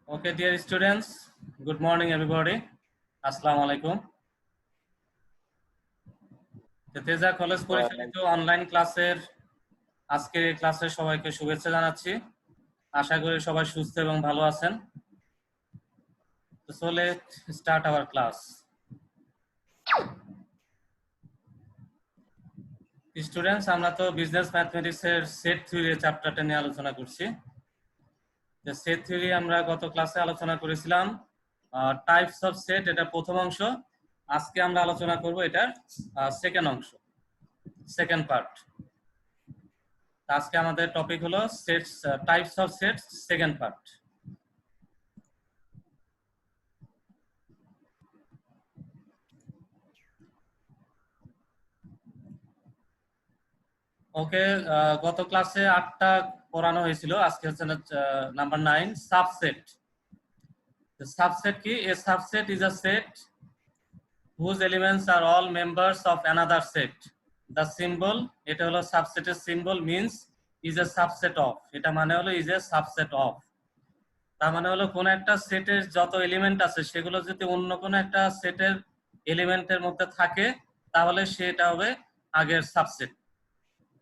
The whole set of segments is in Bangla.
Okay, dear students, good morning everybody. Assalamu alaikum. Teja college পরিচালিত অনলাইন ক্লাসের আজকের এই ক্লাসে সবাইকে শুভেচ্ছা জানাচ্ছি। আশা করি সবাই সুস্থ এবং ভালো আছেন। So let's start our class. Students, আমরা তো বিজনেস ম্যাথমেটিক্স এর সেট থিওরি চ্যাপ্টারটা নিয়ে আলোচনা করছি। যে সেট থিওরি আমরা গত ক্লাসে আলোচনা করেছিলাম টাইপস অফ সেট, এটা প্রথম অংশ। আজকে আমরা আলোচনা করব এটার সেকেন্ড অংশ, সেকেন্ড পার্ট। আজকে আমাদের টপিক হলো sets, types of sets, second part. Okay, গত ক্লাসে 8টা পড়ানো হয়েছিল, আজকে হচ্ছে নাম্বার 9 সাবসেট। সাবসেট কি? A subset is a set whose elements are all members of another set. The symbol, এটা হলো সাবসেটের symbol, means is a subset of, এটা মানে হলো ইজ এ সাবসেট অফ। তার মানে হলো কোন একটা সেটের যত এলিমেন্ট আছে সেগুলো যদি অন্য কোন একটা সেটের এলিমেন্টের মধ্যে থাকে তাহলে সেটা হবে আগের সাবসেট।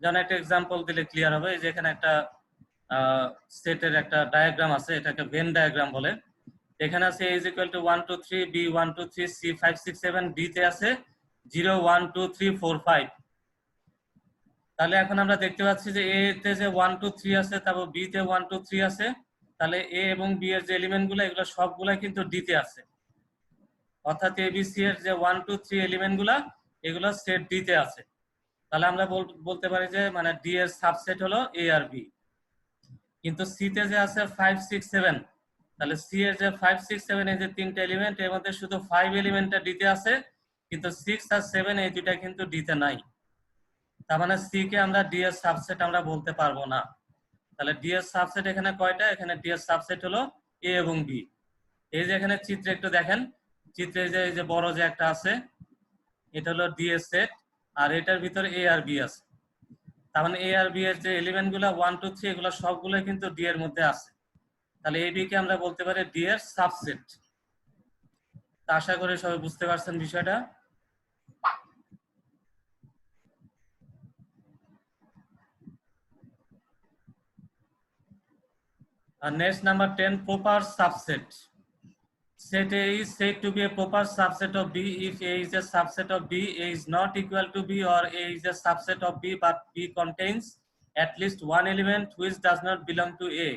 যেমন একটা এক্সাম্পল দিলে ক্লিয়ার হবে। এই যে এখানে একটা সেটের একটা ডায়াগ্রাম আছে, এটাকে ভেন ডায়াগ্রাম বলে। এখানে আছে a is equal to 1 2 3, b 1 2 3, c 5 6 7, d তে আছে 0 1 2 3 4 5। তাহলে এখন আমরা দেখতে পাচ্ছি যে a তে যে 1 2 3 আছে, তারপর b তে 1 2 3 আছে, তাহলে a এবং b এর যে এলিমেন্টগুলো এগুলো সবগুলা কিন্তু d তে আছে। অর্থাৎ a b c এর যে 1 2 3 এলিমেন্টগুলো এগুলো সেট d তে আছে। তাহলে আমরা বলতে পারি যে মানে d এর সাবসেট হলো a আর b। কিন্তু c তে যে আছে 5 6 7, তাহলে c এর যে 5 6 7 এই যে তিনটা এলিমেন্ট, এর মধ্যে শুধু 5 এলিমেন্টটা d তে আছে, কিন্তু 6 আর 7 এই দুইটা কিন্তু d তে নাই। তার মানে c কে আমরা d এর সাবসেট আমরা বলতে পারবো না। তাহলে d এর সাবসেট এখানে কয়টা? এখানে d এর সাবসেট হলো a এবং b। এই যে এখানে চিত্রে একটু দেখেন, চিত্রে এই যে বড় যে একটা আছে, এটা হলো d এর সেট, আর এটার ভিতরে a আর b আছে। তার মানে a আর b এর যে এলিমেন্টগুলো 1 2 3 এগুলো সবগুলো কিন্তু d এর মধ্যে আছে। তাহলে ab কে আমরা বলতে পারি d এর সাবসেট। তা আশা করি সবাই বুঝতে পারছেন বিষয়টা। Next, number 10, proper subset. Set A is said to be a proper subset of B if A is a subset of B, A is not equal to B, or A is a subset of B but B contains at least one element which does not belong to A.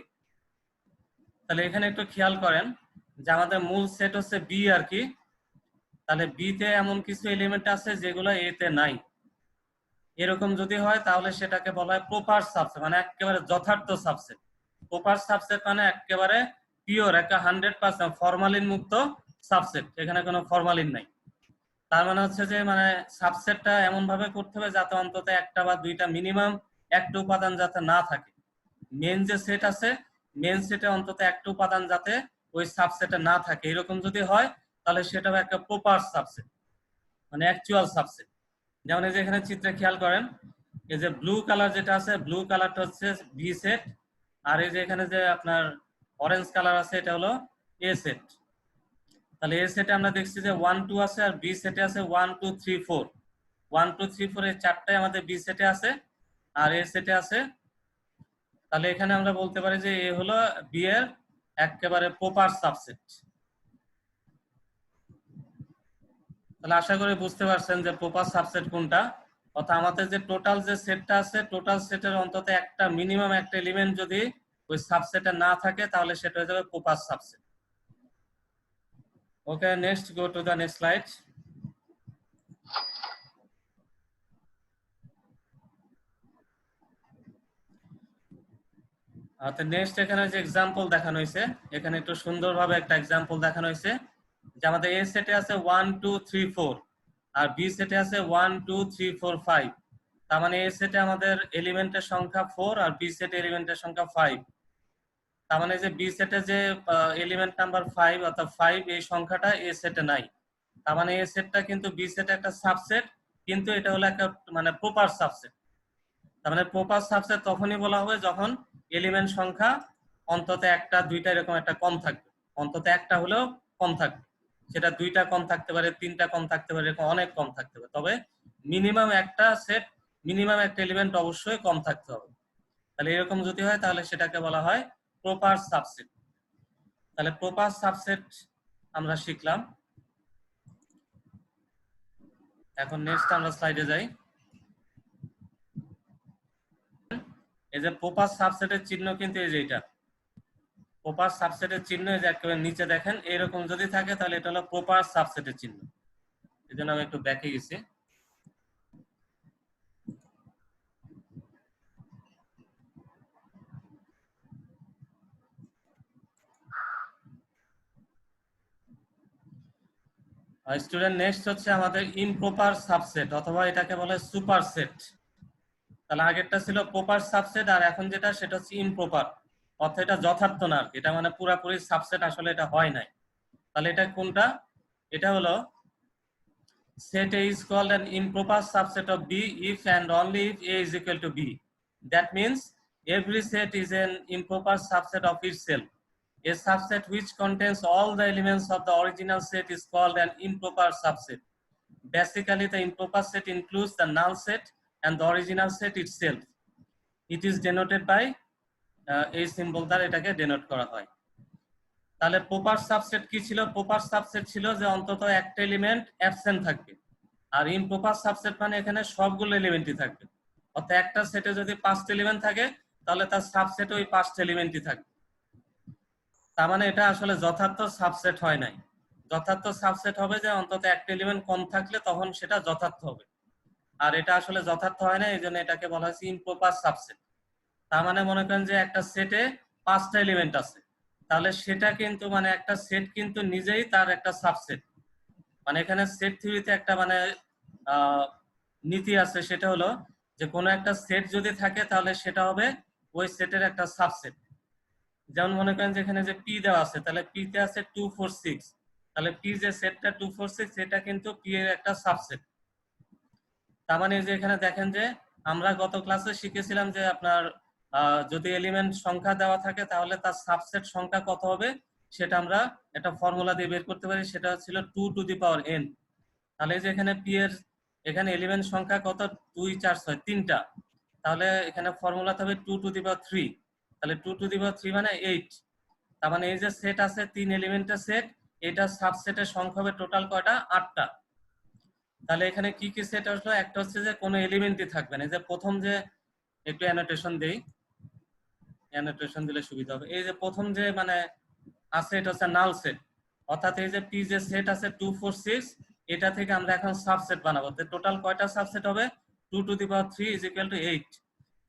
তাহলে এখানে একটু খেয়াল করেন যে আমাদের মূল সেট হচ্ছে B আর কি। তাহলে B তে এমন কিছু এলিমেন্ট আছে যেগুলো A তে নাই। এরকম যদি হয় তাহলে সেটাকে বলা হয় প্রপার সাবসেট, মানে একেবারে যথার্থ সাবসেট। প্রপার সাবসেট মানে একেবারে পিওর, একটা 100% ফরমালিন মুক্ত সাবসেট, এখানে কোনো ফরমালিন নাই। তার মানে হচ্ছে যে মানে সাবসেটটা এমন ভাবে করতে হবে যাতে অন্তত একটা বা দুইটা মিনিমাম একটা উপাদান যাতে না থাকে। মেন যে সেট আছে, মেন সেটে অন্তত একটা উপাদান যাতে ওই সাবসেটে না থাকে, এরকম যদি হয় তাহলে সেটা একটা প্রপার সাবসেট, মানে অ্যাকচুয়াল সাবসেট। যেমন এই যে এখানে চিত্রে খেয়াল করেন, এই যে ব্লু কালার যেটা আছে, ব্লু কালারটা হচ্ছে বি সেট, আর এই যে এখানে যে আপনার অরেঞ্জ কালার আছে এটা হলো এ সেট। তাহলে এ সেটে আমরা দেখছি যে 1 2 আছে, আর বি সেটে আছে 1 2 3 4। 1 2 3 4 এই চারটাই আমাদের বি সেটে আছে, আর এ সেটে আছে। তাহলে এখানে আমরা বলতে পারি যে এ হলো বি এর একেবারে প্রপার সাবসেট। তাহলে আশা করি বুঝতে পারছেন যে প্রপার সাবসেট কোনটা। অর্থাৎ আমাদের যে টোটাল যে সেটটা আছে, টোটাল সেটের অন্তত একটা মিনিমাম একটা এলিমেন্ট যদি ওই সাবসেটে না থাকে তাহলে সেটা হয়ে যাবে proper subset. Okay, next go to the next slide. আচ্ছা, নেক্সট এখানে যে এক্সাম্পল দেখানো হয়েছে, এখানে একটু সুন্দরভাবে একটা এক্সাম্পল দেখানো হয়েছে যে আমাদের এ সেটে আছে 1 2 3 4, আর বি সেটে আছে 1 2 3 4 5। তার মানে এ সেটে আমাদের এলিমেন্টের সংখ্যা 4, আর বি সেটে এলিমেন্টের সংখ্যা 5। তার মানে যে বি সেটে যে এলিমেন্ট নাম্বার 5 অর্থাৎ 5 এই সংখ্যাটা এ সেটে নাই। তার মানে এ সেটটা কিন্তু বি সেটে একটা সাবসেট, কিন্তু এটা হলো একটা মানে প্রপার সাবসেট। তার মানে প্রপার সাবসেট তখনই বলা হবে যখন এলিমেন্ট সংখ্যা অন্তত একটা দুইটা এরকম একটা কম থাকবে। অন্তত একটা হলেও কম থাকবে, সেটা 2টা কম থাকতে পারে, 3টা কম থাকতে পারে, এরকম অনেক কম থাকতে পারে, তবে মিনিমাম একটা সেট, মিনিমাম একটা এলিমেন্ট অবশ্যই কম থাকতে হবে। তাহলে এরকম যদি হয় তাহলে সেটাকে বলা হয় প্রপার সাবসেট। তাহলে প্রপার সাবসেট আমরা শিখলাম। এখন নেক্সট আমরা স্লাইডে যাই। এই যে প্রপার সাবসেটের চিহ্ন কিন্তু এই যে এটা প্রপার সাবসেটের চিহ্ন, এই যে একেবারে নিচে দেখেন এরকম যদি থাকে তাহলে এটা হলো প্রপার সাবসেটের চিহ্ন। এই জন্য আমি একটু ব্যাকে গেছি। স্টুডেন্ট নেক্সট হচ্ছে আমাদের ইমপ্রপার সাবসেট, অথবা এটাকে বলে সুপারসেট। তাহলে আগেরটা ছিল প্রপার সাবসেট, আর এখন যেটা সেটা হচ্ছে ইমপ্রপার, অর্থাৎ এটা যথার্থ না, এটা মানে পুরাপুরি সাবসেট আসলে এটা হয় নাই। তাহলে এটা কোনটা? এটা হলো set A is called an improper subset of B if and only if A is equal to B. That means every set is an improper subset of itself. A subset which contains all the elements of the original set is called an improper subset. Basically, the improper set includes the null set and the original set itself. It is denoted by এই সিম্বল দ্বারা এটাকে ডেনোট করা হয়। তাহলে প্রপার সাবসেট কি ছিল? প্রপার সাবসেট ছিল যে অন্তত একটা এলিমেন্ট অ্যাবসেন্ট থাকবে, আর ইমপ্রপার সাবসেট মানে এখানে সবগুলো এলিমেন্টই থাকবে। অর্থাৎ একটা সেটে যদি 5টা এলিমেন্ট থাকে তাহলে তার সাবসেটে ওই 5টা এলিমেন্টই থাকবে। তার মানে এটা আসলে যথার্থ সাবসেট হয় নাই। যথার্থ সাবসেট হবে যে অন্তত একটা এলিমেন্ট কম থাকলে তখন সেটা যথার্থ হবে, আর এটা আসলে যথার্থ হয় না, এই জন্য এটাকে বলা হয়েছে ইমপ্রপার সাবসেট। তার মানে মনে করেন যে একটা সেটে 5টা এলিমেন্ট আছে, তাহলে সেটা কিন্তু মানে একটা সেট কিন্তু নিজেই তার একটা সাবসেট। মানে এখানে সেট থিওরিতে একটা মানে নীতি আছে, সেটা হলো যে কোনো একটা সেট যদি থাকে তাহলে সেটা হবে ওই সেটের একটা সাবসেট। যেমন মনে করেন যে এখানে যে পি দেওয়া আছে, তাহলে পি তে আছে 2 4 6, তাহলে পি যে সেটটা 2 4 6 সেটা কিন্তু পি এর একটা সাবসেট। তার মানে যে এখানে দেখেন যে আমরা গত ক্লাসে শিখেছিলাম যে আপনার যদি এলিমেন্ট সংখ্যা দেওয়া থাকে তাহলে তার সাবসেট সংখ্যা কত হবে সেটা আমরা একটা ফর্মুলা দিয়ে বের করতে পারি, সেটা ছিল 2 টু দি পাওয়ার n। তাহলে যে এখানে পি এর এখানে এলিমেন্ট সংখ্যা কত? 2 4 6 3টা, তাহলে এখানে ফর্মুলাতে হবে 2 টু দি পাওয়ার 3। তাহলে 2 টু দি পাওয়ার 3 মানে 8। তার মানে এই যে সেট আছে 3 এলিমেন্টের সেট, এটা সাবসেটের সংখ্যা হবে টোটাল কয়টা? 8টা। তাহলে এখানে কি কি সেট আসলো? একটা হচ্ছে যে কোনো এলিমেন্টই থাকবে না। এই যে প্রথম যে একটু অ্যানোটেশন দেই, অ্যানোটেশন দিলে সুবিধা হবে। এই যে প্রথম যে মানে আছে এটা হচ্ছে নাল সেট, অর্থাৎ এই যে পি যে সেট আছে 2 4 6, এটা থেকে আমরা এখন সাবসেট বানাবো। তো টোটাল কয়টা সাবসেট হবে? 2 to the power 3 is equal two 8।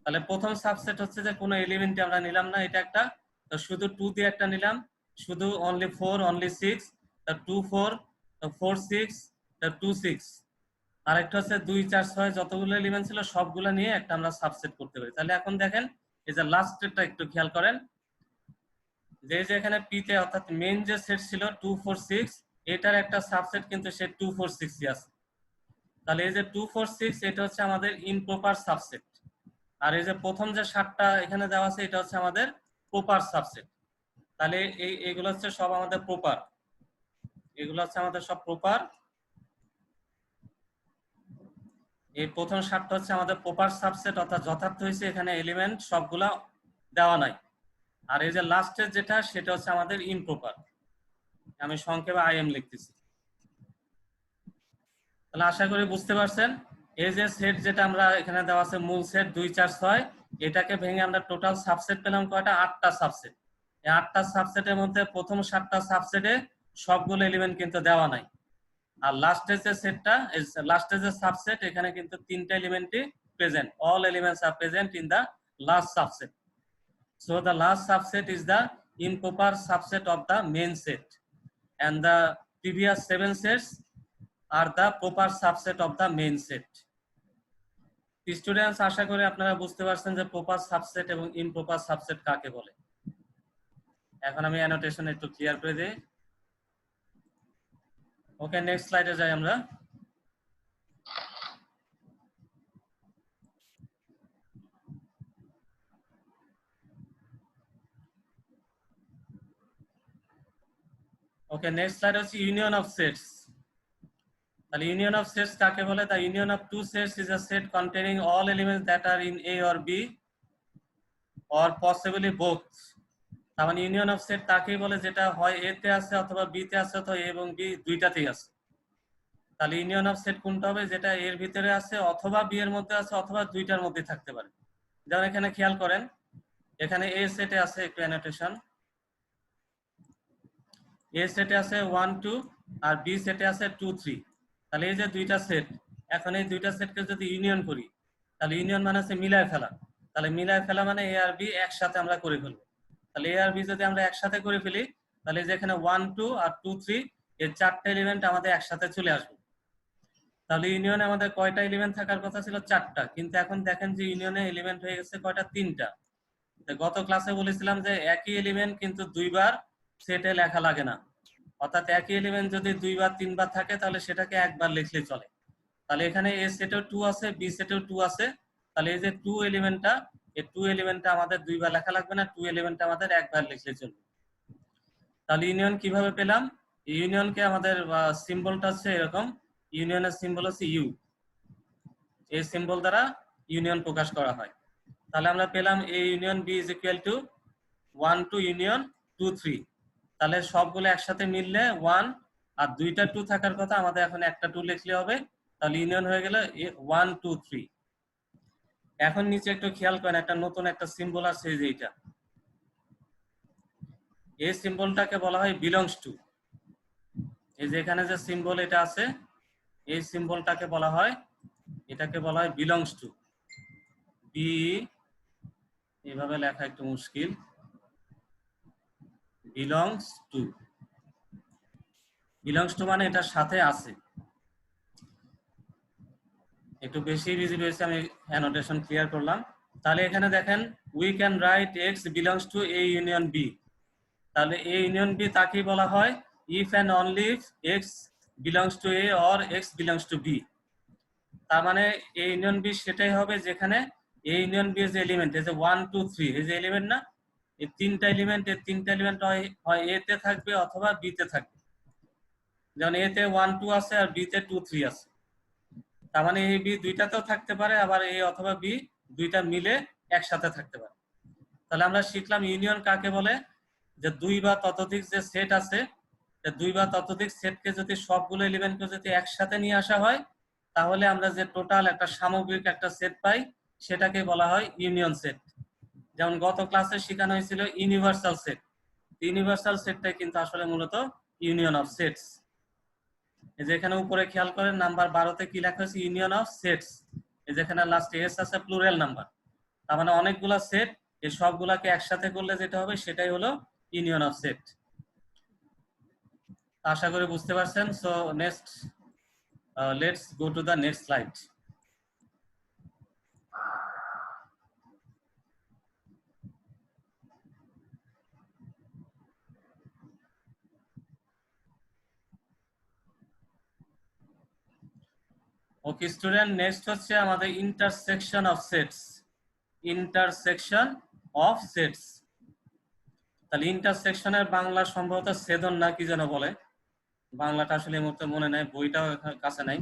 তাহলে প্রথম সাবসেট হচ্ছে যে কোনো এলিমেন্টই আমরা নিলাম না, এটা একটা, তো শুধু 2 দিয়ে একটা নিলাম, শুধু অনলি 4 অনলি 6, তা 2 4 4 6 তা 2 6। আরেকটা হচ্ছে 2 4 6, যতগুলো এলিমেন্ট ছিল সবগুলো নিয়ে একটা আমরা সাবসেট করতে পারি। তাহলে এখন দেখেন এই যে লাস্টেরটা একটু খেয়াল করেন, যে যে এখানে পি তে অর্থাৎ মেইন যে সেট ছিল 2 4 6, এটার একটা সাবসেট কিন্তু সে 2 4 6 ই আছে। তাহলে এই যে 2 4 6 এটা হচ্ছে আমাদের ইমপ্রপার সাবসেট, আর এই যে প্রথম যে 7টা এখানে দেওয়া আছে এটা হচ্ছে আমাদের প্রপার সাবসেট। তাহলে এইগুলো হচ্ছে সব আমাদের প্রপার, এগুলো হচ্ছে আমাদের সব প্রপার। এই প্রথম 7টা হচ্ছে আমাদের প্রপার সাবসেট, অর্থাৎ যথার্থ হয়েছে, এখানে এলিমেন্ট সবগুলা দেওয়া নাই। আর এই যে লাস্টের যেটা সেটা হচ্ছে আমাদের ইমপ্রপার, আমি সংক্ষেপে আইএম লিখতেছি। তাহলে আশা করি বুঝতে পারছেন। এই যে সেট যেটা আমরা এখানে দেওয়া আছে মূল সেট 2 4 6, এটাকে ভেঙে আমরা টোটাল সাবসেট পেলাম কয়টা? 8টা সাবসেট। এই 8টা সাবসেটের মধ্যে প্রথম 7টা সাবসেটে সবগুলো এলিমেন্ট কিন্তু দেওয়া নাই, আর লাস্টের যে সেটটা লাস্টের যে সাবসেট এখানে কিন্তু 3টা এলিমেন্টই present, all elements are present in the last subset. So the last subset is the improper subset of the main set, and the previous 7 sets are the proper subset of the main set. Students আশা করি আপনারা বুঝতে পারছেন যে প্রপার সাবসেট এবং ইমপ্রপার সাবসেট কাকে বলে। এখন আমি অ্যানোটেশন একটু ক্লিয়ার করে দিই। ওকে, নেক্সট স্লাইডে যাই আমরা। ওকে, নেক্সট স্লাইড হচ্ছে ইউনিয়ন অফ সেটস। তাহলে ইউনিয়ন অফ সেটস কাকে বলে? The union of two sets is a set containing all elements that are in A or B or possibly both. তার মানে ইউনিয়ন অফ সেট তাকেই বলে যেটা হয় এ তে আছে অথবা বি তে আছে অথবা এ এবং বি দুইটাতেই আছে। তাহলে ইউনিয়ন অফ সেট কোনটা হবে? যেটা এর ভিতরে আছে অথবা বি এর মধ্যে আছে অথবা দুইটার মধ্যে থাকতে পারে। যেমন এখানে খেয়াল করেন, এখানে এ সেটে আছে, একটু অ্যানোটেশন, এ সেটে আছে 1 2 আর বি সেটে আছে 2 3। তাহলে এই যে দুইটা সেট, এখন এই দুইটা সেটকে যদি ইউনিয়ন করি, তাহলে ইউনিয়ন মানে হচ্ছে মিলায় ফেলা। তাহলে মিলায় ফেলা মানে এ আর বি একসাথে আমরা করে ফেলবো। তাহলে এ আর বি যদি আমরা একসাথে করে ফেলি, তাহলে যেখানে 1 2 আর 2 3 এর চারটা এলিমেন্ট আমাদের একসাথে চলে আসবে। তাহলে ইউনিয়নে আমাদের কয়টা এলিমেন্ট থাকার কথা ছিল? চারটা, কিন্তু এখন দেখেন যে ইউনিয়নে এলিমেন্ট হয়ে গেছে কয়টা? তিনটা। গত ক্লাসে বলেছিলাম যে একই এলিমেন্ট কিন্তু দুইবার সেটে লেখা লাগে না, অর্থাৎ একই এলিমেন্ট যদি দুইবার তিনবার থাকে তাহলে সেটাকে একবার লিখলে চলে। তাহলে এখানে এ সেটেও 2 আছে, বি সেটেও 2 আছে, তাহলে এই যে 2 এলিমেন্টটা, এই 2 এলিমেন্টটা আমাদের দুইবার লেখা লাগবে না, 2 এলিমেন্টটা আমাদের একবার লিখলে চলবে। তাহলে ইউনিয়ন কিভাবে পেলাম? ইউনিয়নকে আমাদের সিম্বলটা হচ্ছে এরকম, ইউনিয়নের সিম্বল হচ্ছে ইউ, এই সিম্বল দ্বারা ইউনিয়ন প্রকাশ করা হয়। তাহলে আমরা পেলাম A union B is equal to 1 2 union 2 3। তাহলে সবগুলো একসাথে মিললে 1 আর দুইটা 2 থাকার কথা, আমাদের এখন একটা 2 লিখলে হবে। তাহলে ইউনিয়ন হয়ে গেল 1 2 3। এখন নিচে একটু খেয়াল করেন, একটা নতুন একটা সিম্বল আছে, এই যে এইটা, এই সিম্বলটাকে বলা হয় বিলংস টু। এই যে এখানে যে সিম্বল এটা আছে, এই সিম্বলটাকে বলা হয়, এটাকে বলা হয় বিলংস টু। বি, এভাবে লেখা একটু মুশকিল, বিলংস টু। বিলংস টু মানে এটার সাথে আছে। একটু বেশি বিজি রয়েছে, আমি অ্যানোটেশন ক্লিয়ার করলাম। তাহলে এখানে দেখেন, we can write x belongs to A union B. তাহলে এ ইউনিয়ন বি তাকেই বলা হয় if and only if x belongs to A or x belongs to B. তার মানে এ ইউনিয়ন বি সেটাই হবে যেখানে এ ইউনিয়ন বি এর যে এলিমেন্ট, এই যে 1 2 3, এই যে এলিমেন্ট না, এই তিনটা এলিমেন্ট, এই তিনটা এলিমেন্ট হয় এ তে থাকবে অথবা বি তে থাকবে। যেমন এ তে 1 2 আছে আর বি তে 2 3 আছে। তার মানে এ বি দুইটাতেও থাকতে পারে, আবার এ অথবা বি দুইটা মিলে একসাথে থাকতে পারে। তাহলে আমরা শিখলাম ইউনিয়ন কাকে বলে, যে দুই বা ততোধিক যে সেট আছে, দুই বা ততোধিক সেটকে যদি সবগুলো এলিমেন্টকে যদি একসাথে নিয়ে আসা হয়, তাহলে আমরা যে টোটাল একটা সামগ্রিক একটা সেট পাই, সেটাকে বলা হয় ইউনিয়ন সেট। যেমন গত ক্লাসে শেখানো হয়েছিল ইউনিভার্সাল সেট। ইউনিভার্সাল সেটটাই কিন্তু আসলে মূলত ইউনিয়ন অফ সেটস। এই যে এখানে উপরে খেয়াল করেন, নাম্বার 12তে কি লেখা হয়েছে? Union of sets. এই যেখানে লাস্টে এস আছে, প্লুরাল নাম্বার, তার মানে অনেকগুলা সেট, এই সবগুলাকে একসাথে করলে যেটা হবে সেটাই হলো ইউনিয়ন অফ সেট। আশা করি বুঝতে পারছেন। So next, let's go to the next slide. Okay student, next হচ্ছে আমাদের intersection of sets. Intersection of sets. তাহলে ইন্টারসেকশনের বাংলা সম্ভবত ছেদন না কি যেন বলে, বাংলাটা আসলে এই মুহূর্তে মনে নাই, বইটাও কাছে নাই।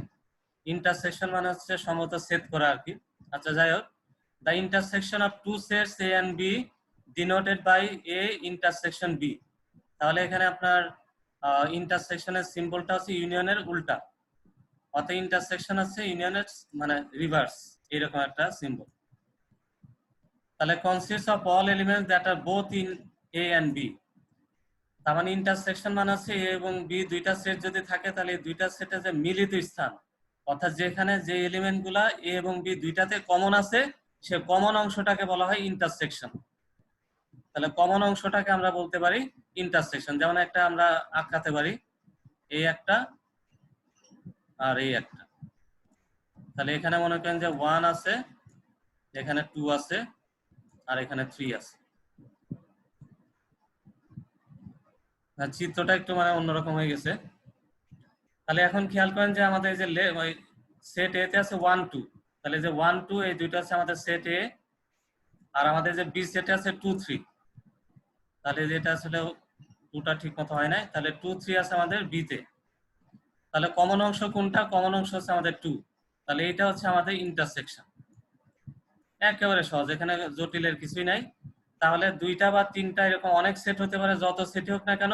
ইন্টারসেকশন মানে হচ্ছে সম্ভবত ছেদ করা আর কি। আচ্ছা যাই হোক, the intersection of two sets A and B denoted by A intersection B. তাহলে এখানে আপনার ইন্টারসেকশনের সিম্বলটা হচ্ছে ইউনিয়নের উল্টা, অর্থাৎ ইন্টারসেকশন হচ্ছে ইউনিয়নের মানে রিভার্স, এরকম একটা সিম্বল। তাহলে consists of all elements that are both in A and B. তার মানে ইন্টারসেকশন মানে হচ্ছে এ এবং বি দুইটা সেট যদি থাকে, তাহলে এই দুইটা সেটের যে মিলিত স্থান, অর্থাৎ যেখানে যে এলিমেন্ট গুলা এ এবং বি দুইটাতে কমন আছে, সে কমন অংশটাকে বলা হয় ইন্টারসেকশন। তাহলে কমন অংশটাকে আমরা বলতে পারি ইন্টারসেকশন। যেমন একটা আমরা আঁকাতে পারি, এই একটা আর এই একটা। তাহলে এখানে মনে করেন যে 1 আছে, এখানে 2 আছে, আর এখানে 3 আছে। চিত্রটা একটু মানে অন্যরকম হয়ে গেছে। তাহলে এখন খেয়াল করেন যে আমাদের যে সেট এ তে আছে 1 2, তাহলে যে 1 2 এই দুইটা আছে আমাদের সেট এ, আর আমাদের যে বি সেটে আছে 2 3। তাহলে যেটা আসলে 2টা ঠিক মতো হয় নাই, তাহলে 2 3 আছে আমাদের বি তে। তাহলে কমন অংশ কোনটা? কমন অংশ হচ্ছে আমাদের 2। তাহলে এটা হচ্ছে আমাদের ইন্টারসেকশন। একেবারে সহজ, এখানে জটিলের কিছুই নাই। তাহলে 2টা বা 3টা এরকম অনেক সেট হতে পারে, যত সেটই হোক না কেন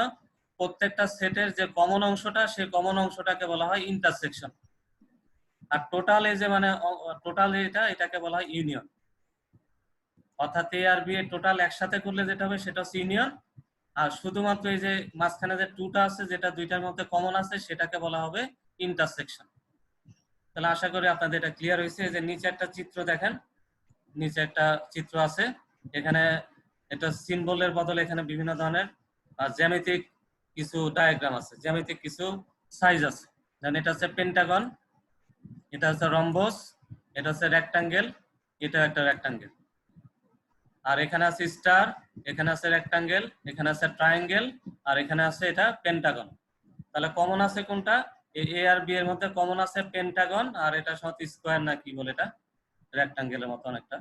প্রত্যেকটা সেটের যে কমন অংশটা, সেই কমন অংশটাকে বলা হয় ইন্টারসেকশন। আর টোটাল এই যে মানে টোটাল এটাকে বলা হয় ইউনিয়ন। অর্থাৎ এ আর বি এর টোটাল একসাথে করলে যেটা হবে সেটা হচ্ছে ইউনিয়ন। আর শুধুমাত্র এই যে মাঝখানে যে 2টা আছে, যেটা 2টার মধ্যে কমন আছে, সেটাকে বলা হবে ইন্টারসেকশন। তাহলে আশা করি আপনাদের এটা ক্লিয়ার হয়েছে। যে নিচে একটা চিত্র দেখেন, নিচে একটা চিত্র আছে, এখানে এটা সিম্বলের বদলে এখানে বিভিন্ন ধরনের জ্যামিতিক কিছু ডায়াগ্রাম আছে, জ্যামিতিক কিছু সাইজ আছে। যেমন এটা হচ্ছে পেন্টাগন, এটা হচ্ছে রম্বস, এটা হচ্ছে রেক্টাঙ্গেল, এটা একটা রেক্টাঙ্গেল। আর এখানে আছে স্টার, এখানে আছে রেক্টাঙ্গেল, এখানে আছে ট্রায়াঙ্গেল, আর এখানে আছে এটা পেন্টাগন। তাহলে কমন আছে কোনটা? এ আর বি এর মধ্যে কমন আছে পেন্টাগন, আর এটা সাথে স্কোয়ার না কি বলে, এটা রেক্টাঙ্গেলের মতো অনেকটা।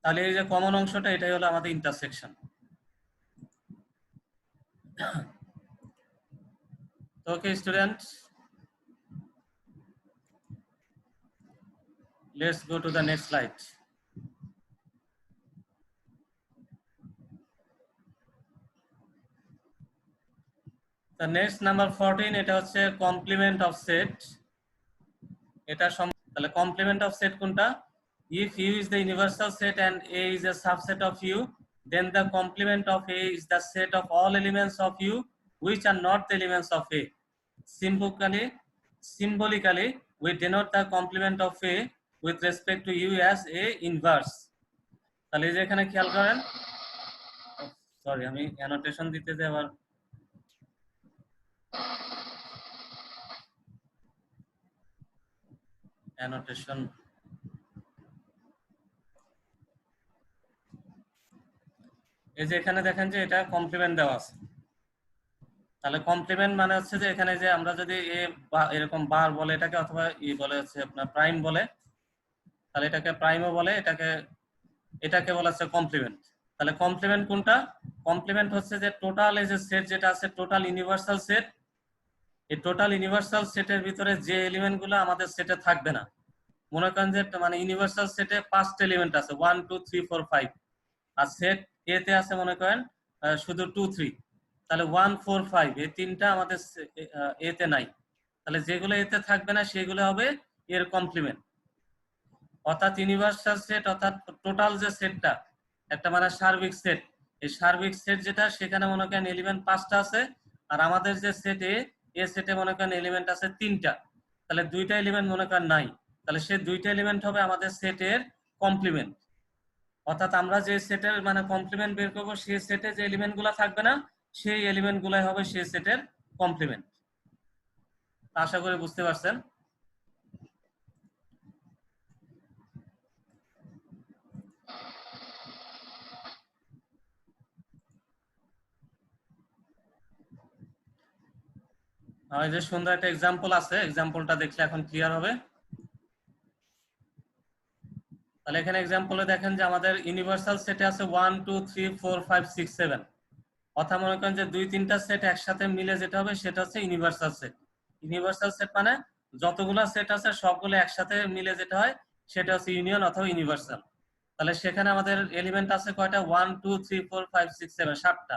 তাহলে এই যে কমন অংশটা, এটাই হলো আমাদের intersection. Okay student, let's go to the next slide. The next number 14, এটা হচ্ছে কমপ্লিমেন্ট অফ সেট। এটা তাহলে কমপ্লিমেন্ট অফ সেট কোনটা? If U is the universal set and A is a subset of U, then the complement of A is the set of all elements of U which are not the elements of A. Symbolically, we denote the complement of A with respect to U as A inverse. তাহলে এই যে এখানে খেয়াল করেন, সরি আমি অ্যানোটেশন দিতে যে আবার অ্যানোটেশন, এই যে এখানে দেখেন যে এটা কমপ্লিমেন্ট দেওয়া আছে। তাহলে কমপ্লিমেন্ট মানে হচ্ছে যে এখানে যে আমরা যদি এ এরকম বার বলে এটাকে, অথবা ই বলে হচ্ছে আপনার প্রাইম বলে, তাহলে এটাকে প্রাইমও বলে, এটাকে বলা হচ্ছে কমপ্লিমেন্ট। তাহলে কমপ্লিমেন্ট কোনটা? কমপ্লিমেন্ট হচ্ছে যে টোটাল এই যে সেট যেটা আছে, টোটাল ইউনিভার্সাল সেট, এই টোটাল ইউনিভার্সাল সেটের ভিতরে যে এলিমেন্ট গুলো আমাদের সেটে থাকবে না। মনে করেন যে মানে ইউনিভার্সাল সেটে 5টা এলিমেন্ট আছে, 1 2 3 4 5, আর সেট এ তে আছে মনে করেন শুধু 2 3। তাহলে 1 4 5 এই তিনটা আমাদের এ তে নাই। তাহলে যেগুলো এতে থাকবে না সেগুলো হবে এর কমপ্লিমেন্ট। অর্থাৎ ইউনিভার্সাল সেট অর্থাৎ টোটাল যে সেটটা, একটা মানে সার্বিক সেট, এই সার্বিক সেট যেটা, সেখানে মনে করেন এলিমেন্ট 5টা আছে, আর আমাদের যে সেট এ সেটে মনে করেন এলিমেন্ট আছে 3টা। তাহলে 2টা এলিমেন্ট মনে করেন নাই, তাহলে সে 2টা এলিমেন্ট হবে আমাদের সেটের কমপ্লিমেন্ট। অর্থাৎ আমরা যে সেটের মানে কমপ্লিমেন্ট বের করবো, সেই সেটে যে এলিমেন্ট গুলা থাকবে না, সেই এলিমেন্ট গুলাই হবে সেই সেটের কমপ্লিমেন্ট। আশা করি বুঝতে পারছেন। এই যে সুন্দর একটা এক্সাম্পল আছে, এক্সাম্পলটা দেখলে এখন ক্লিয়ার হবে। তাহলে এখানে এক্সাম্পলে দেখেন যে আমাদের ইউনিভার্সাল সেটে আছে 1 2 3 4 5 6 7। অর্থাৎ মনে করেন যে 2-3টা সেট একসাথে মিলে যেটা হবে সেটা হচ্ছে ইউনিভার্সাল সেট। ইউনিভার্সাল সেট মানে যতগুলো সেট আছে সবগুলো একসাথে মিলে যেটা হয় সেটা হচ্ছে ইউনিয়ন অথবা ইউনিভার্সাল। তাহলে সেখানে আমাদের এলিমেন্ট আছে কয়টা? 1 2 3 4 5 6 7, 7টা।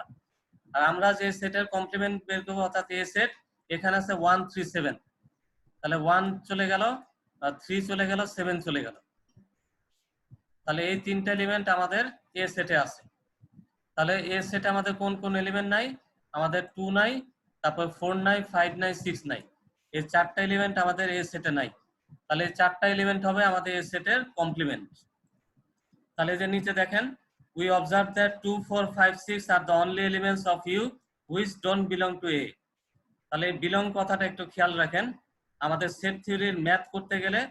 আর আমরা যে সেটের কমপ্লিমেন্ট বের করবো অর্থাৎ এ সেট, এখানে আছে 1 3 7। তাহলে 1 চলে গেল, 3 চলে গেল, 7 চলে গেল। তাহলে এই 3টা এলিমেন্ট আমাদের এ সেটে আছে। তাহলে এ সেটে আমাদের কোন কোন এলিমেন্ট নাই? আমাদের 2 নাই, তারপর 4 নাই, 5 নাই, 6 নাই। এই 4টা এলিমেন্ট আমাদের এ সেটে নাই। তাহলে এই 4টা এলিমেন্ট হবে আমাদের এ সেটের কমপ্লিমেন্ট। তাহলে যে নিচে দেখেন, we observe that 2 4 5 6 are the only elements of U which don't belong to A. তাহলে বিলং কথাটা একটু খেয়াল রাখেন। আমাদের সেট থিওরির ম্যাথ করতে গেলে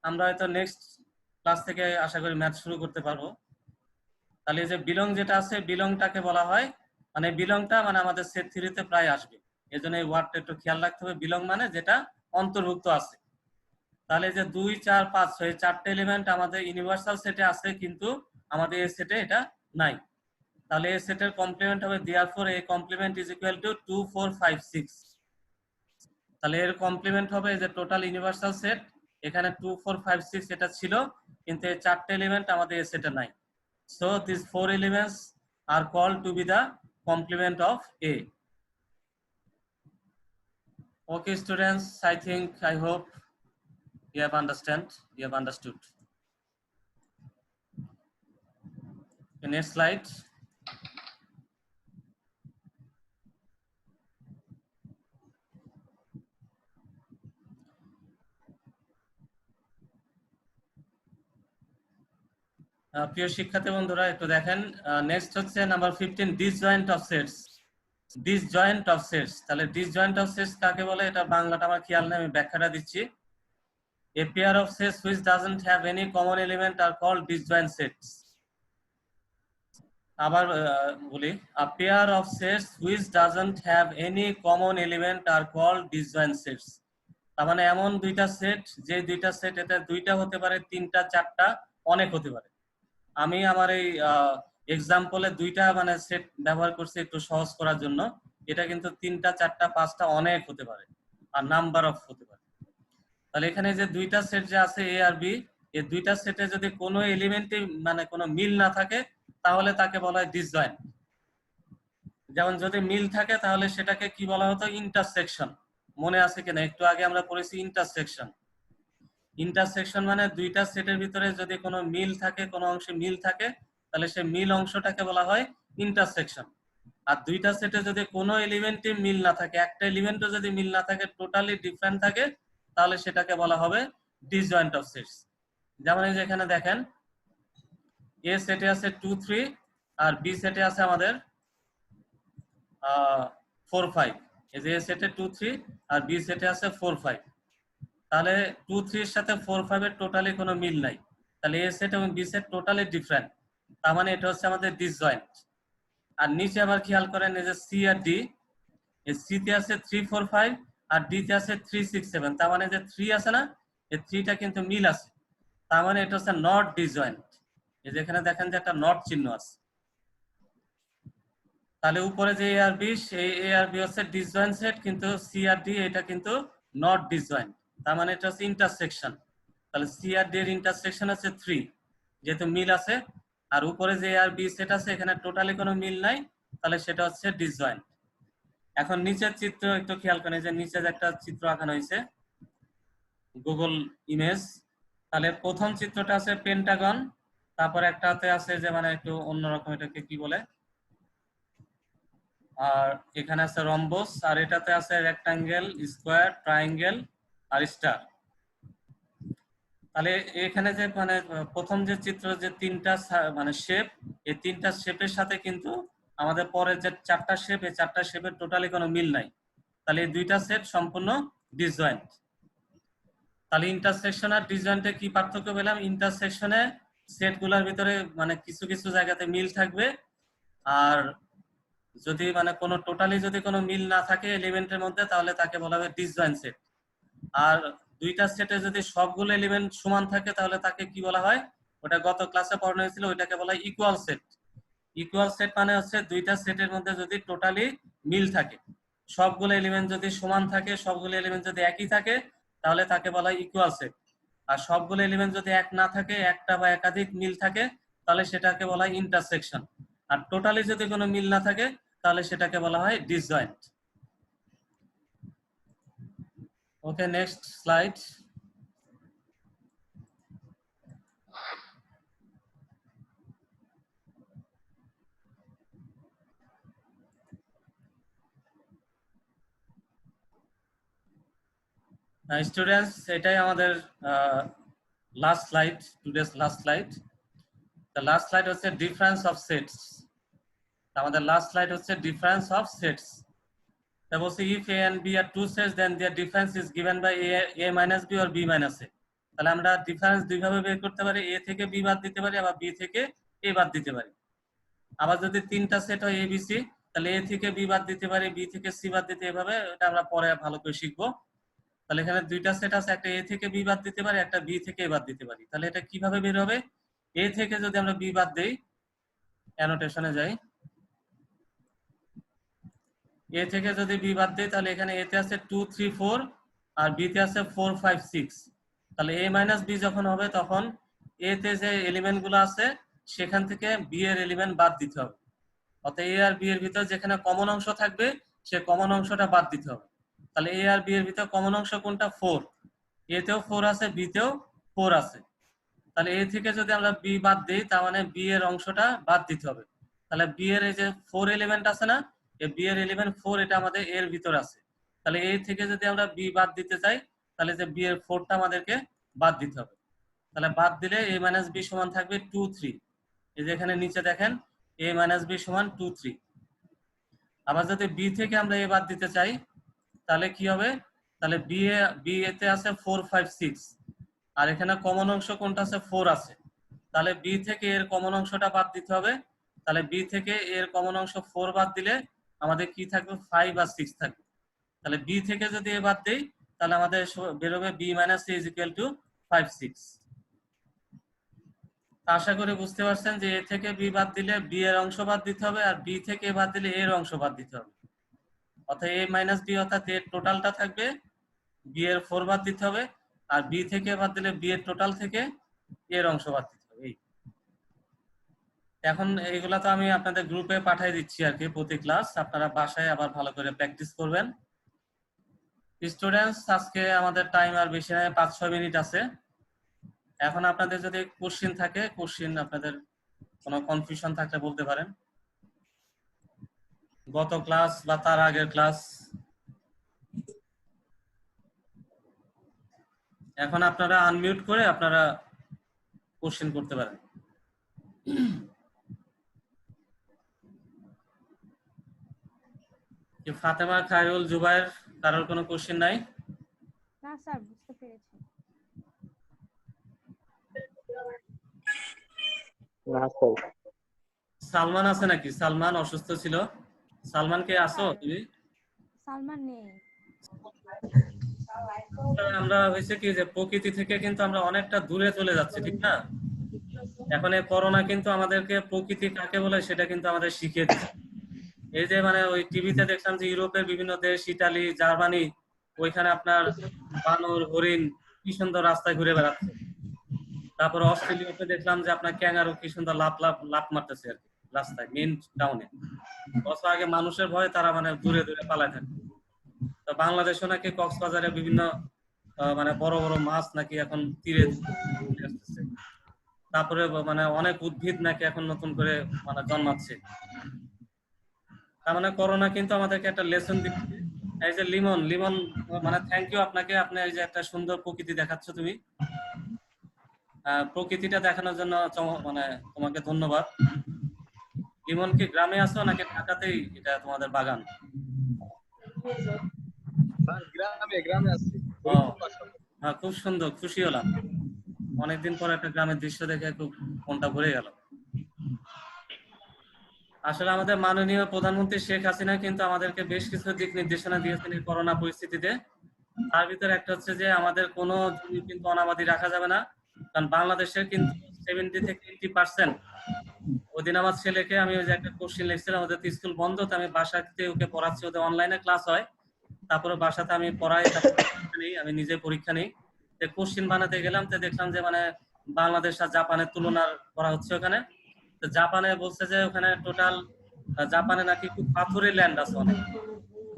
আমরা হয়তো নেক্সট ক্লাস থেকে আশা করি ম্যাথ শুরু করতে পারবো। তাহলে এই যে বিলং যেটা আছে, বিলংটাকে বলা হয় মানে বিলংটা মানে আমাদের সেট থিওরিতে প্রায় আসবে, এজন্য এই ওয়ার্ডটা একটু খেয়াল রাখতে হবে। বিলং মানে যেটা অন্তর্ভুক্ত আছে। তাহলে যে 2 4 5 6 এই 4টে এলিমেন্ট আমাদের ইউনিভার্সাল সেটে আছে, কিন্তু আমাদের এই সেটে এটা নাই। তাহলে এ সেটের কমপ্লিমেন্ট হবে therefore A complement is equal to 2 4 5 6। তাহলে এর কমপ্লিমেন্ট হবে যে টোটাল ইউনিভার্সাল সেট, এখানে 2 4 5 6 এটা ছিল, কিন্তু এই চারটি এলিমেন্ট আমাদের এই সেটে নাই। So this 4 elements are called to be the complement of A. Okay students, I hope you have understood. The next slide. প্রিয় শিক্ষার্থী বন্ধুরা একটু দেখেন, নেক্সট হচ্ছে number 15 disjoint of sets. Disjoint of sets, তাহলে ডিসজয়েন্ট অফ সেটস কাকে বলে এটা বাংলাটা আমার খেয়াল নেই, আমি ব্যাখ্যাটা দিচ্ছি। A pair of sets which doesn't have any common element are called disjoint sets. আবার বলি, a pair of sets which doesn't have any common element are called disjoint sets. তার মানে এমন দুইটা সেট, যে দুইটা সেট এটা দুইটা হতে পারে, তিনটা, চারটা, অনেক হতে পারে। আমি আমার এই এক্সাম্পলে দুইটা মানে সেট ব্যবহার করছি একটু সহজ করার জন্য। এটা কিন্তু তিনটা, চারটা, পাঁচটা, অনেক হতে পারে, আর নাম্বার অফ হতে পারে। তাহলে এখানে যে দুইটা সেট যে আছে এ আর বি, এই দুইটা সেটে যদি কোনো এলিমেন্টে মানে কোনো মিল না থাকে তাহলে তাকে বলা হয় ডিসজয়েন্ট। যেমন যদি মিল থাকে তাহলে সেটাকে কি বলা হতো? ইন্টারসেকশন। মনে আছে কিনা? একটু আগে আমরা পড়েছি ইন্টারসেকশন। ইন্টারসেকশন মানে দুইটা সেটের ভিতরে যদি কোনো মিল থাকে, কোনো অংশে মিল থাকে, তাহলে সেই মিল অংশটাকে বলা হয় ইন্টারসেকশন। আর দুইটা সেটে যদি কোনো এলিমেন্টে মিল না থাকে, একটা এলিমেন্টও যদি মিল না থাকে, টোটালি ডিফারেন্ট থাকে, তাহলে সেটাকে বলা হবে ডিসজয়েন্ট অফ সেটস। যেমন এই যে এখানে দেখেন, এ সেটে আছে 2 3 আর বি সেটে আছে আমাদের 4 5। এই যে এ সেটে 2 3 আর বি সেটে আছে 4 5। তাহলে 2 3 এর সাথে 4 5 এর টোটালি কোনো মিল নাই, তাহলে এ সেট এবং বি সেট টোটালি ডিফারেন্ট, তার মানে এটা হচ্ছে আমাদের ডিসজয়েন্ট। আর নিচে আবার খেয়াল করেন, এই যে সি আর ডি, এই সি তে আছে 3 4 5 আর ডি তে আছে 3 6 7, তার মানে যে 3 আছে না, এই 3টা কিন্তু মিল আছে, তার মানে এটা হচ্ছে নট ডিসজয়েন্ট। এই যে এখানে দেখেন যে একটা নট চিহ্ন আছে। তাহলে উপরে যে এ আর বি, সেই এ আর বি হচ্ছে ডিসজয়েন্ট সেট, কিন্তু সি আর ডি এটা কিন্তু নট ডিসজয়েন্ট, তার মানে এটা হচ্ছে ইন্টারসেকশন। তাহলে সি আর ডি এর ইন্টারসেকশন হচ্ছে 3, যেহেতু মিল আছে। আর উপরে যে এ আর বি সেট আছে, এখানে টোটালি কোনো মিল নাই, তাহলে সেটা হচ্ছে ডিসজয়েন্ট। এখন নিচের চিত্র একটু খেয়াল করেন, যে নিচে যে একটা চিত্র আঁকানো হয়েছে গুগল ইমেজ। তাহলে প্রথম চিত্রটা আছে পেন্টাগন, তারপর একটাতে আছে যে মানে একটু অন্যরকম, এটাকে কি বলে, আর এখানে আছে রম্বস, আর এটাতে আছে রেক্টাঙ্গেল, স্কোয়ার, ট্রায়াঙ্গেল আর স্টার। তাহলে এখানে যে মানে প্রথম যে চিত্র, যে তিনটা মানে শেপ, এই তিনটা শেপের সাথে কিন্তু আমাদের পরের যে চারটা শেপ, এই চারটা শেপের টোটালি কোনো মিল নাই, তাহলে এই দুইটা সেট সম্পূর্ণ ডিসজয়েন্ট। তাহলে ইন্টারসেকশন আর ডিসজয়েন্টে কি পার্থক্য পেলাম? ইন্টারসেকশনে সেটগুলোর ভিতরে মানে কিছু কিছু জায়গাতে মিল থাকবে, আর যদি মানে কোনো টোটালি যদি কোনো মিল না থাকে এলিমেন্টের মধ্যে, তাহলে তাকে বলা হবে ডিসজয়েন্ট সেট। আর দুইটা সেটে যদি সবগুলো এলিমেন্ট সমান থাকে, তাহলে তাকে কি বলা হয়? ওটা গত ক্লাসে পড়ানো হয়েছিল, ওইটাকে বলা হয় ইকুয়াল সেট। ইকুয়াল সেট মানে হচ্ছে দুইটা সেটের মধ্যে যদি টোটালি মিল থাকে, সবগুলো এলিমেন্ট যদি সমান থাকে, সবগুলো এলিমেন্ট যদি একই থাকে, তাহলে তাকে বলা হয় ইকুয়াল সেট। আর সবগুলো এলিমেন্ট যদি এক না থাকে, একটা বা একাধিক মিল থাকে, তাহলে সেটাকে বলা হয় ইন্টারসেকশন। আর টোটালি যদি কোনো মিল না থাকে, তাহলে সেটাকে বলা হয় disjoint. Okay, next slide. Students, এটাই আমাদের last slide, today's last slide. The last slide হচ্ছে ডিফারেন্স অফ সেটস। আমাদের লাস্ট স্লাইড হচ্ছে ডিফারেন্স অফ সেটস। তা বলছি if A and B are two sets then their difference is given by A minus B or B minus A. তাহলে আমরা ডিফারেন্স দুইভাবে বের করতে পারি, এ থেকে বি বাদ দিতে পারি, আবার বি থেকে এ বাদ দিতে পারি। আবার যদি তিনটা সেট হয় এ বি সি, তাহলে এ থেকে বি বাদ দিতে পারি, বি থেকে সি বাদ দিতে, এভাবে এটা আমরা পরে ভালো করে শিখবো। তাহলে এখানে দুইটা সেট আছে, একটা এ থেকে বি বাদ দিতে পারি, একটা বি থেকে এ বাদ দিতে পারি। তাহলে এটা কিভাবে বের হবে? এ থেকে যদি আমরা বি বাদ দেই, অ্যানোটেশনে যাই, এ থেকে যদি বি বাদ দিই তাহলে এখানে এ তে আছে 2 3 4 আর বি তে আছে 4 5 6। তাহলে এ মাইনাস বি যখন হবে তখন এ তে যে এলিমেন্ট গুলো আছে সেখান থেকে বি এর এলিমেন্ট বাদ দিতে হবে। অর্থাৎ এ আর বি এর ভিতর যেখানে কমন অংশ থাকবে সে কমন অংশটা বাদ দিতে হবে। তাহলে এ আর বি এর ভিতর কমন অংশ কোনটা? 4। এ তেও 4 আছে, বি তেও 4 আছে। তাহলে এ থেকে যদি আমরা বি বাদ দিই তার মানে বি এর অংশটা বাদ দিতে হবে। তাহলে বি এর এই যে 4 এলিমেন্ট আছে না, এই বি এর এলিমেন্ট 4 এটা আমাদের এর ভিতর আছে। তাহলে এ থেকে যদি আমরা বি বাদ দিতে চাই তাহলে যে বি এর 4টা আমাদেরকে বাদ দিতে হবে। তাহলে বাদ দিলে a মাইনাস বি সমান থাকবে 2 3। এই যে এখানে নিচে দেখেন a মাইনাস বি সমান 2 3। আবার যদি বি থেকে আমরা এ বাদ দিতে চাই তাহলে কি হবে? তাহলে বি এতে আছে 4 5 6 আর এখানে কমন অংশ কোনটা আছে? 4 আছে। তাহলে বি থেকে এর কমন অংশটা বাদ দিতে হবে। তাহলে বি থেকে এর কমন অংশ 4 বাদ দিলে আমাদের কি থাকবে? 5 আর 6 থাকবে। তাহলে বি থেকে যদি এ বাদ দেই তাহলে আমাদের বেরোবে B minus C is equal to 5 6। আশা করি বুঝতে পারছেন যে এ থেকে বি বাদ দিলে বি এর অংশ বাদ দিতে হবে আর বি থেকে এ বাদ দিলে এর অংশ বাদ দিতে হবে। অর্থাৎ এ মাইনাস বি অর্থাৎ এর টোটালটা থাকবে, বি এর 4 বাদ দিতে হবে আর বি থেকে বাদ দিলে বি এর টোটাল থেকে এর অংশ বাদ দিতে হবে। এখন এইগুলা তো আমি আপনাদের গ্রুপে পাঠিয়ে দিচ্ছি আর কি প্রতি ক্লাস, আপনারা বাসায় আবার ভালো করে প্র্যাকটিস করবেন। স্টুডেন্টস আজকে আমাদের টাইম আর বেশি নাই, 5-6 মিনিট আছে। এখন আপনাদের যদি কোশ্চেন থাকে, কোশ্চেন আপনাদের কোনো কনফিউশন থাকলে বলতে পারেন, গত ক্লাস বা তার আগের ক্লাস। এখন আপনারা আনমিউট করে আপনারা কোশ্চেন করতে পারেন। ফাতেমা, খায়রুল, জুবায়ের, কারোর কোনো কোশ্চেন নাই? না স্যার, বুঝতে পেরেছি। না স্যার। সালমান আছে নাকি? সালমান অসুস্থ ছিল। সালমান কে আসো তুমি? সালমান নেই। আমরা হয়েছে কি যে প্রকৃতি থেকে কিন্তু আমরা অনেকটা দূরে চলে যাচ্ছি, ঠিক না? এখন এই করোনা কিন্তু আমাদেরকে প্রকৃতি কাকে বলে সেটা কিন্তু আমাদের শিখিয়ে দিচ্ছে। এই যে মানে ওই টিভিতে দেখলাম যে ইউরোপের বিভিন্ন দেশ, ইতালি, জার্মানি, ওইখানে আপনার বানর, হরিণ কি সুন্দর রাস্তায় ঘুরে বেড়াচ্ছে। তারপর অস্ট্রেলিয়াতে দেখলাম যে আপনার ক্যাঙ্গারু কি সুন্দর লাফ মারতেছে আর কি রাস্তায়, মেইন টাউনে। বছর আগে মানুষের ভয়ে তারা মানে দূরে দূরে পালায় থাকে। তো বাংলাদেশও নাকি কক্সবাজারে বিভিন্ন মানে বড় বড় মাছ নাকি এখন তীরে আসতেছে। তারপরে মানে অনেক উদ্ভিদ নাকি এখন নতুন করে মানে জন্মাচ্ছে। তার মানে করোনা কিন্তু আমাদেরকে একটা লেসন দিচ্ছে। এই যে লিমন লিমন মানে থ্যাংক ইউ আপনাকে, আপনি এই যে একটা সুন্দর প্রকৃতি দেখাচ্ছ তুমি, প্রকৃতিটা দেখানোর জন্য মানে তোমাকে ধন্যবাদ। লিমন কি গ্রামে আছো নাকি ঢাকাতেই এটা তোমাদের বাগান? গ্রামে আছি। হ্যাঁ, খুব সুন্দর, খুশি হলাম। অনেকদিন পর একটা গ্রামের দৃশ্য দেখে খুব মনটা ভরে গেল। আসলে আমাদের মাননীয় প্রধানমন্ত্রী শেখ হাসিনা কিন্তু আমাদেরকে বেশ কিছু দিক নির্দেশনা দিয়েছেন এই করোনা পরিস্থিতিতে। তার ভিতরে একটা হচ্ছে যে আমাদের কোনো জমি কিন্তু অনাবাদি রাখা যাবে না, কারণ বাংলাদেশের কিন্তু 70 থেকে 80%। ওই দিন আমার ছেলেকে আমি ওই যে একটা কোশ্চেন লিখছিলাম, ওদের তো স্কুল বন্ধ, তো আমি বাসাতে ওকে পড়াচ্ছি, ওদের অনলাইনে ক্লাস হয়, তারপরে বাসাতে আমি পড়াই, তারপরে আমি নিজে পরীক্ষা নিই। কোশ্চেন বানাতে গেলাম, তো দেখলাম যে মানে বাংলাদেশ আর জাপানের তুলনা করা হচ্ছে ওখানে। তো জাপানে বলছে যে ওখানে টোটাল জাপানে নাকি খুব পাথুরে ল্যান্ড আছে অনেক,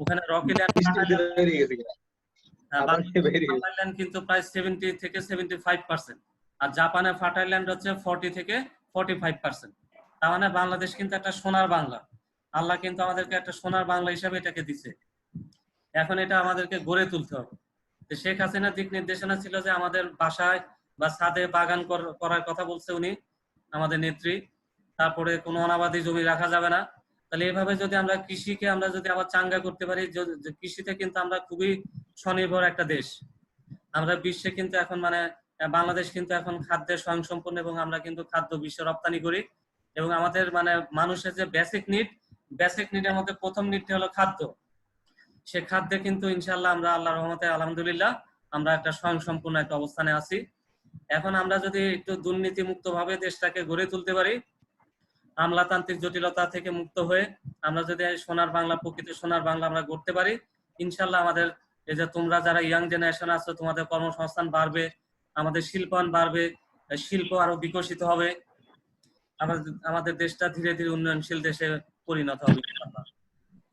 ওখানে রকি ল্যান্ড কিন্তু প্রায় 70 থেকে 75%, আর জাপানে ফার্টাইল ল্যান্ড হচ্ছে 40 থেকে 45%। তার মানে বাংলাদেশ কিন্তু একটা সোনার বাংলা, আল্লাহ কিন্তু আমাদেরকে একটা সোনার বাংলা হিসাবে এটাকে দিছে। এখন এটা আমাদেরকে গড়ে তুলতে হবে। শেখ হাসিনার দিক নির্দেশনা ছিল যে আমাদের বাসায় বা ছাদে বাগান করার কথা বলছে উনি, আমাদের নেত্রী। তারপরে কোনো অনাবাদি জমি রাখা যাবে না। তাহলে এভাবে যদি আমরা কৃষিকে আমরা যদি আবার চাঙ্গা করতে পারি, কৃষিতে কিন্তু আমরা খুবই স্বনির্ভর একটা দেশ। আমরা বিশ্বে কিন্তু এখন মানে বাংলাদেশ কিন্তু এখন খাদ্যে স্বয়ংসম্পূর্ণ এবং আমরা কিন্তু খাদ্য বিশ্বে রপ্তানি করি। এবং আমাদের মানে মানুষের যে বেসিক নিডের মধ্যে প্রথম নিডটি হলো খাদ্য। সে খাদ্যে কিন্তু ইনশাল্লাহ আমরা আল্লাহর রহমতে আলহামদুলিল্লাহ আমরা একটা স্বয়ংসম্পূর্ণ একটা অবস্থানে আছি। এখন আমরা যদি একটু দুর্নীতি মুক্ত ভাবে দেশটাকে গড়ে তুলতে পারি আমলাতান্ত্রিক জটিলতা থেকে মুক্ত হয়ে আমরা যদি এই সোনার বাংলা, প্রকৃত সোনার বাংলা আমরা গড়তে পারি, ইনশাল্লাহ আমাদের এই যে তোমরা যারা ইয়াং জেনারেশন আছো, তোমাদের কর্মসংস্থান বাড়বে, আমাদের শিল্পায়ন বাড়বে, শিল্প আরো বিকশিত হবে, আমাদের দেশটা ধীরে ধীরে উন্নয়নশীল দেশে পরিণত হবে।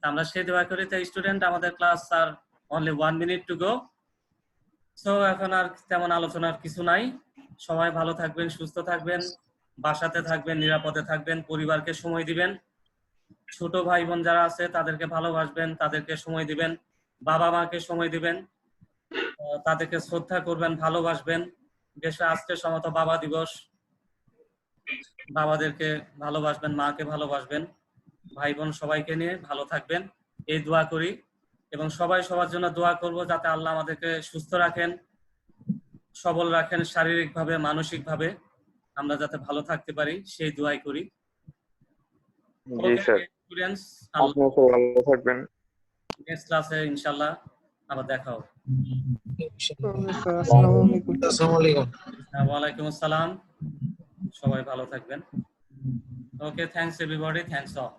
আমরা সেই দোয়া করি। তাই স্টুডেন্ট, আমাদের ক্লাস আর only 1 minute to go. So এখন আর তেমন আলোচনার কিছু নাই। সবাই ভালো থাকবেন, সুস্থ থাকবেন, বাসাতে থাকবেন, নিরাপদে থাকবেন, পরিবারকে সময় দিবেন, ছোট ভাই বোন যারা আছে তাদেরকে ভালোবাসবেন, তাদেরকে সময় দিবেন, বাবা মাকে সময় দিবেন, তাদেরকে শ্রদ্ধা করবেন, ভালোবাসবেন। দেশে আজকে সমত বাবা দিবস, বাবাদেরকে ভালোবাসবেন, মাকে ভালোবাসবেন, ভাই বোন সবাইকে নিয়ে ভালো থাকবেন, এই দোয়া করি। এবং সবাই সবার জন্য দোয়া করব যাতে আল্লাহ আমাদেরকে সুস্থ রাখেন, সবল রাখেন, শারীরিকভাবে, মানসিকভাবে আমরা যাতে ভালো থাকতে পারি, সেই দোয়াই করি। জি স্যার, স্টুডেন্টস, আপনিও খুব ভালো থাকবেন। নেক্সট ক্লাসে ইনশাআল্লাহ আবার দেখা হবে। আসসালামু আলাইকুম। ওয়ালাইকুম আসসালাম। সবাই ভালো থাকবেন। ওকে, থ্যাঙ্কস এভরিবডি, থ্যাঙ্কস অল।